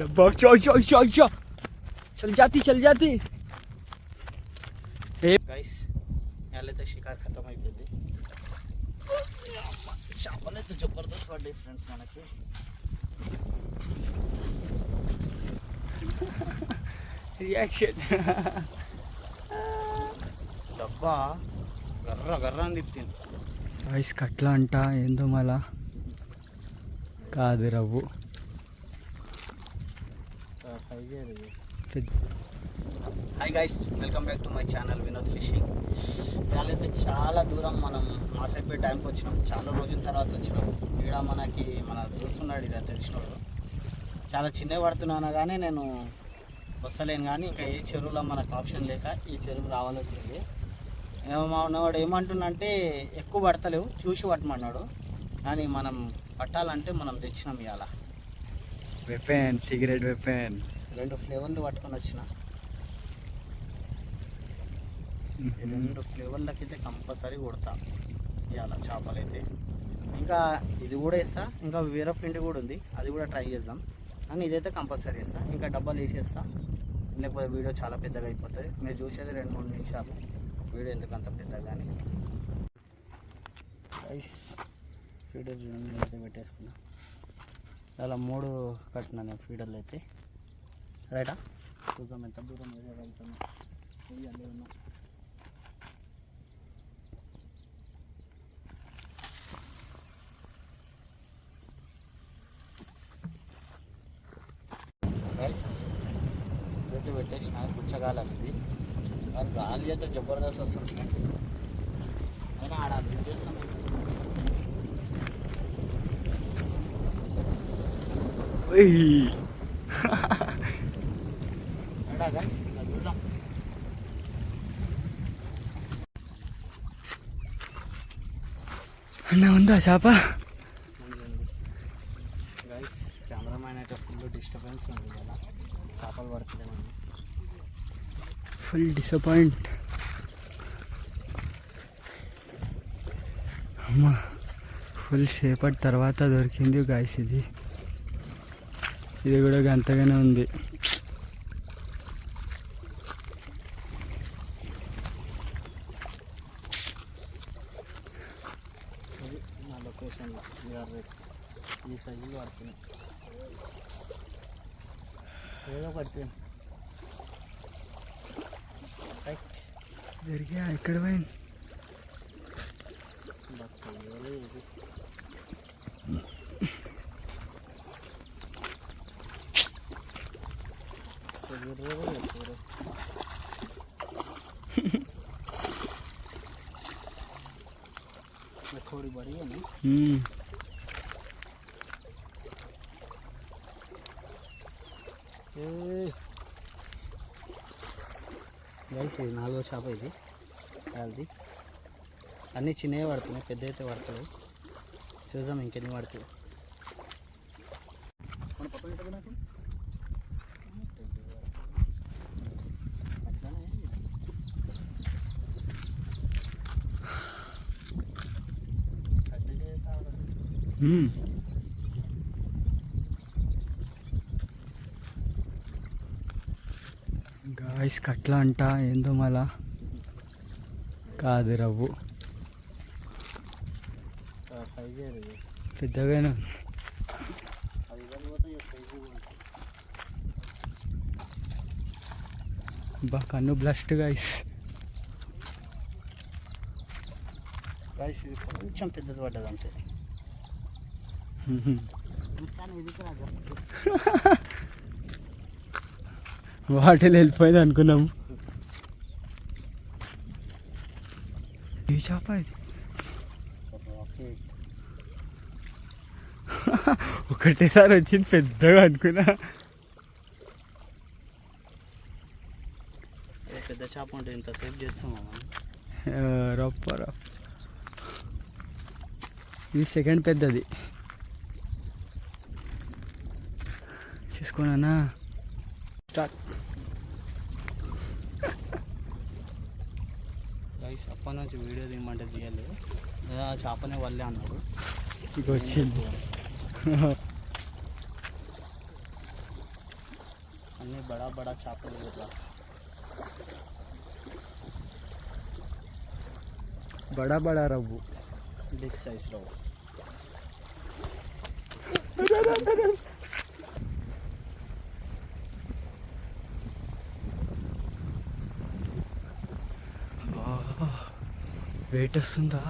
डब्बा चल जाती गाइस यालैతే షికార్ ఖతం అయిపోయింది. చేపలైతే జబర్దస్త్ పడ్డాయి ఫ్రెండ్స్ మనకి. రియాక్షన్ డబ్బా గర్ర గర్ర అని తిప్పింది. గాయ్స్ కట్లా అంట ఏందో మళ్ళా కాదు రవ్వు hi guys, welcome back to my channel Vinod fishing. ఇవాళైతే చాలా దూరం మనం మాసైపోయే టైంకి వచ్చినాం. చాలా రోజుల తర్వాత వచ్చినాం. ఇక్కడ మనకి మన దోస్తున్నాడు, ఇక్కడ తెలిసినోడు. చాలా చిన్నవి పడుతున్నాను కానీ నేను వస్తలేను. కానీ ఇంకా ఏ చెరువులో మనకు ఆప్షన్ లేక ఈ చెరువు రావాల్సి వచ్చింది. వాడు ఏమంటున్నంటే ఎక్కువ పడతలేవు, చూసి పట్టమన్నాడు. కానీ మనం పట్టాలంటే మనం తెచ్చినాం. ఇవాళ వెపెన్, సిగరెట్ వెపెన్ 2 ఫ్లేవర్లు పట్టుకొని వచ్చిన. 2 ఫ్లేవర్లకి అయితే కంపల్సరీ కొడతా ఇవాళ చేపలు అయితే. ఇంకా ఇది కూడా వేస్తా, ఇంకా వేరే పిండి కూడా ఉంది, అది కూడా ట్రై చేద్దాం. కానీ ఇదైతే కంపల్సరీ వేస్తా. ఇంకా డబ్బాలు వేసేస్తా, లేకపోతే వీడియో చాలా పెద్దగా అయిపోతుంది. మీరు చూసేది 2-3 నిమిషాలు, వీడియో ఎందుకు అంత పెద్దగా. కానీ రైస్ ఫీడర్ చూడండి అయితే పెట్టేసుకున్నా. అలా 3 కట్టినా నేను ఫీడర్లు అయితే. రైటా చూద్దాం ఎంత దూరం వేసేయగలుగుతున్నా. అల్లే ఉన్నా. రైస్ ఇదైతే పెట్టేసిన పుచ్చగాలి. ఇది గాలి అయితే జబర్దస్త్ వస్తుంది ఫ్రెండ్స్. అయినా ఆడాలి చేస్తాం. అన్న ఉందా చేప? గైస్ కెమెరామ్యాన్ అయితే ఫుల్ డిస్టర్బెన్స్ ఉంది కదా, చేపలు పడుతుందేమో. ఫుల్ డిసప్పాయింట్ అమ్మా. ఫుల్ సేపటి తర్వాత దొరికింది గాయస్. ఇది కూడా గంతగానే ఉంది. నా లొకేషన్లో ఈ సైజులో పడుతుంది. ఏదో పడుతుంది జరిగా ఎక్కడ పోయింది? ఇది थोड़ी बड़ी है ना. గైస్ ఇది 4వ చేప. ఇది కాల్ది. అన్నీ చిన్నవి పడుతున్నాయి, పెద్ద అయితే పడతాయి. చూద్దాం ఇంకెన్ని పడుతాయి. గాయస్ కట్లా అంట ఏందో మళ్ళా కాదు రవ్వు పెద్దగానే. బా కన్ను బ్లస్ట్ గాయస్. గాయస్ ఇది కొంచెం పెద్దది పడ్డది అంతే. వాటిలో వెళ్ళిపోయింది అనుకున్నాము. ఏ చేప ఇది? ఒకటేసారి వచ్చింది పెద్దగా అనుకున్నా. పెద్ద చేప ఉంటే ఇంత సేఫ్ చేస్తామా? రప్ప ఇది సెకండ్ పెద్దది. చూసుకోనా అప్పటి నుంచి వీడియో తీయమంటే తీయలేదు. చేపనే వల్లే అన్నాడు. ఇక వచ్చింది. అన్ని బడా బడా చేపలు ఇట్లా బడా బడా రవ్వు. బిగ్ సైజ్లో. వెయిట్ వస్తుందా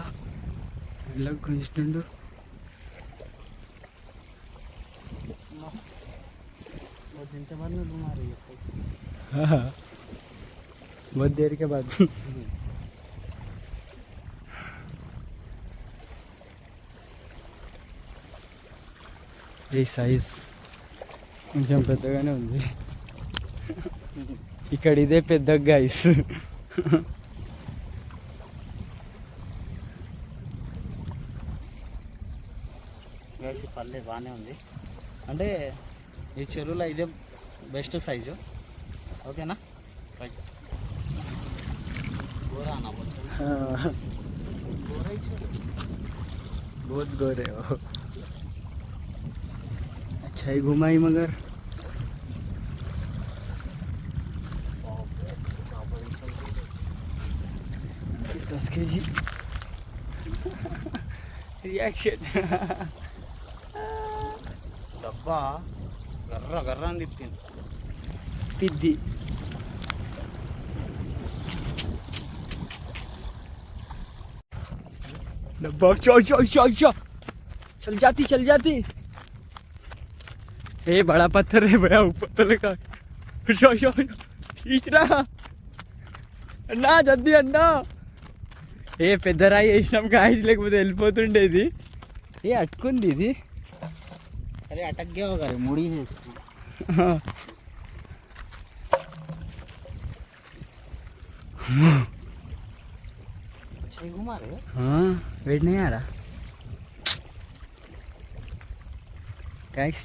ఇలా గుంజిండు. बहुत देर के बाद ఈ సైజ్ కొంచెం పెద్దగానే ఉంది. ఇక్కడ ఇదే పెద్ద గైస్. వేసి పల్లె బాగానే ఉంది. అంటే ఈ చెరువులో ఇదే బెస్ట్ సైజు. ఓకేనా? రైట్. गोरा आना बोलते हैं। गोरा ही छोड़। बहुत गोरे हो. अच्छा ही घुमाई मगर 10 kg रिएक्शन. डब्बा गर्रा गर्रा అని తిప్పింది. पिद्दी डब्बा. चल जाती. ए बड़ा पत्थर है भैया, ऊपर तो लगा. खींच रहा అన్నా జల్దీ అన్నా. ఏ పెద్దరాయి వేసినాం గాయస్, లేకపోతే వెళ్ళిపోతుండేది. ఏ అట్టుకుంది ఇది. अरे अटक गया होगा, मुड़ी है इसकी. अच्छे घुमा रहे हो. हाँ वेट नहीं आ रहा.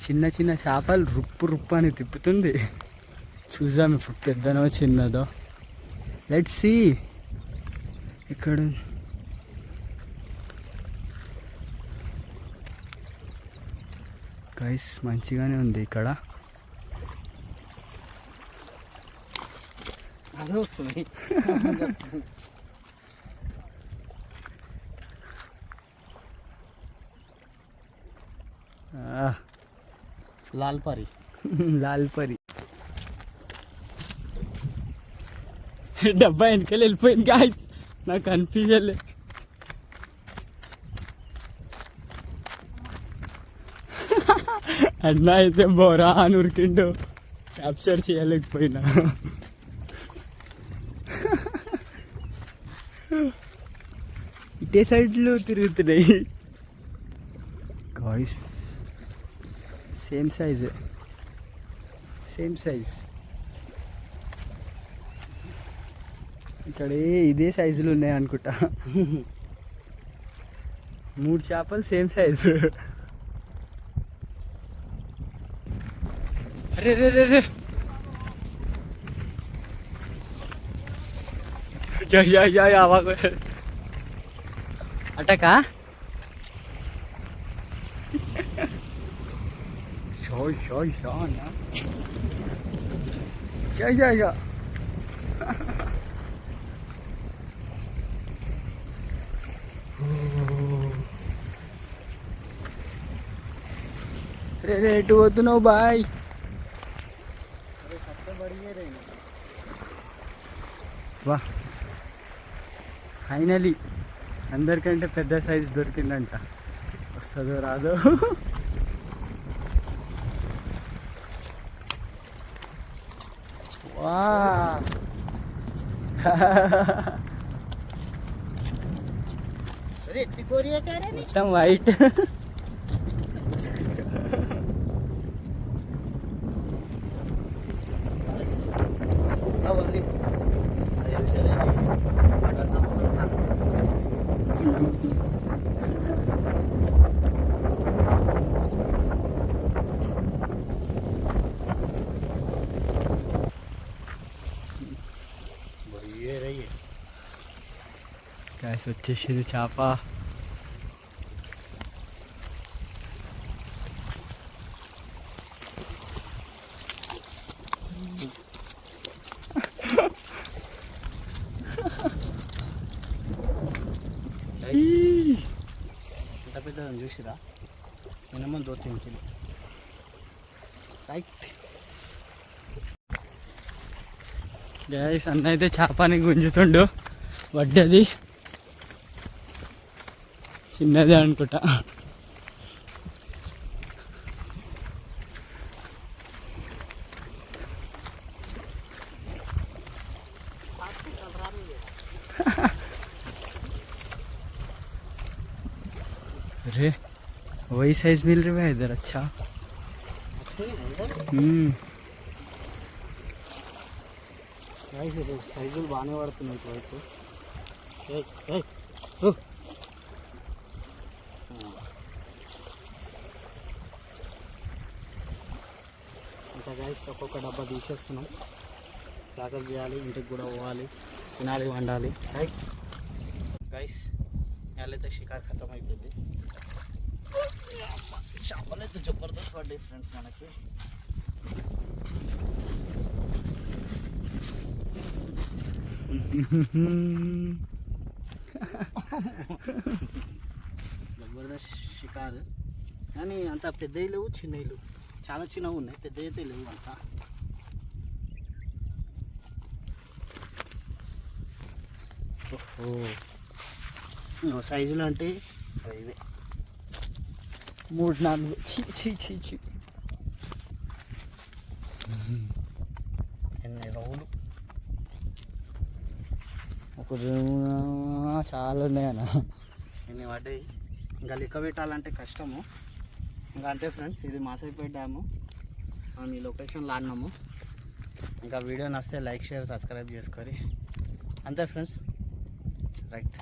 చిన్న చిన్న చేపలు రుప్పు అని తిప్పుతుంది. చూద్దాం ఇప్పుడు పెద్దనో చిన్నదో. Let's see. ఇక్కడ గైస్ మంచిగానే ఉంది ఇక్కడ. అదే వస్తుంది. लाल परी. లాల్ పరి. డబ్బా వెనకాల వెళ్ళిపోయింది గాయస్, నాకు అనిపించలే. అన్న అయితే బోరా అని ఉరికిండు, క్యాప్చర్ చేయలేకపోయినా. ఇటే సైడ్లో తిరుగుతున్నాయి గాయస్. Same size. ఇక్కడ ఇదే సైజులు ఉన్నాయి అనుకుంటా. 3 చేపలు సేమ్ సైజు. అరే రే రే రే. జయ అవాగ అటకా. Ja. रे ఎటు పోతున్నావు బాయ్? వా ఫైనలీ అందరికంటే పెద్ద సైజ్ దొరికిందంట. వస్తుందో రాదో. వా మొత్తం వైట్. గాయ్స్ వచ్చేసింది చేప. ఉంటుంది చూసిరా, మినిమం 2-3 కిలో. రైట్ గైస్ అన్న అయితే చేపని గుంజుతుండు, వడ్డది చిన్నదే అనుకుంటా. अरे वही साइज मिल रहा है इधर. अच्छा సైజులు బాగానే పడుతున్నాయి ఇటువైపు. ఇంకా గైస్ ఒక్కొక్క డబ్బా తీసేస్తున్నాం. ప్యాకప్ చేయాలి, ఇంటికి కూడా పోవాలి, తినాలి, వండాలి. రైట్ గైస్ నేలైతే షికార్ ఖతం అయిపోయింది. చేపలు అయితే జబర్దస్త్ పడ్డాయి ఫ్రెండ్స్ మనకి. జబర్దస్త్ షికారు, కానీ అంత పెద్దవి లేవు, చిన్నవి లేవు. చాలా చిన్నవి ఉన్నాయి, పెద్దవి అయితే లేవు అంత. ఓహో సైజులు అంటే ఇవే 3-4 ఛీ ఎన్ని రోజులు ఒక చాలా ఉన్నాయన్న. ఎన్ని పడ్డాయి, ఇంకా లెక్క పెట్టాలంటే కష్టము. ఇంకా అంతే ఫ్రెండ్స్, ఇది మాసైపేట డ్యాము. మనం ఈ లొకేషన్లో ఆడినాము. ఇంకా వీడియో నచ్చితే లైక్, షేర్, సబ్స్క్రైబ్ చేసుకోరి. అంతే ఫ్రెండ్స్. రైట్.